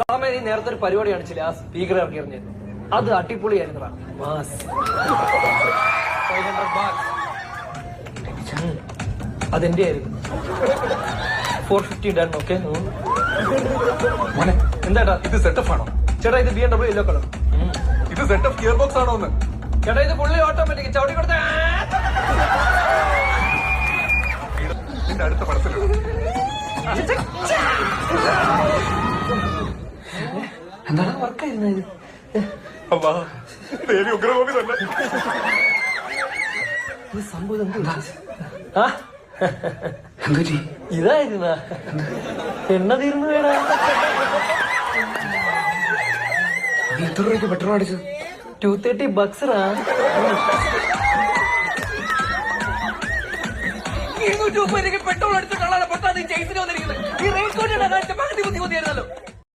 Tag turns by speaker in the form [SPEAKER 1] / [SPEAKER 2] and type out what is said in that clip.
[SPEAKER 1] സാമേ നീ നേരത്തെ ഒരു പരിപാടി കാണിച്ചില്ല, ആ സ്പീക്കർ ഇറക്കി എറിഞ്ഞിരുന്നു. അത് അടിപൊളിയായിരുന്നടാ. Mass 500 bucks. അതെന്റെ ആയിരുന്നു. 450 ഡൺ. ഓക്കെ എന്താട്ടാ
[SPEAKER 2] ഇത് സെറ്റപ്പ് ആണോ
[SPEAKER 1] ചേട്ടാ? ഇത് BMW യെല്ലോ കളർ.
[SPEAKER 2] ഇത് സെറ്റപ്പ് ഗിയർ ബോക്സ് ആണോ എന്ന്
[SPEAKER 1] ചേട്ടാ ഇത് ഫുള്ളി ഓട്ടോമാറ്റിക്. ചവിട്ടി കൊടുത്ത
[SPEAKER 2] നിന്റെ അടുത്ത പടത്തിലാണ്.
[SPEAKER 1] എന്താണ് വർക്കായിരുന്നു ഇത്?
[SPEAKER 2] അല്ലാ, ദേവി ഉഗ്രകോപി തന്നെ.
[SPEAKER 1] ഇത് സംഭവം എന്താ? ഇതായിരുന്ന എണ്ണ തീർന്നു വേടാ.
[SPEAKER 3] എത്ര രൂപയ്ക്ക് പെട്രോൾ അടിച്ചത്?
[SPEAKER 1] 230 bucks. 230 പെട്രോൾ അടിച്ചിട്ടുള്ള പെട്ടെന്ന് ചേസിന് വന്നിരിക്കുന്നത്. ഈ റേറ്റ് കോട്ട് പകുതി ബുദ്ധിമുട്ടിയായിരുന്നല്ലോ.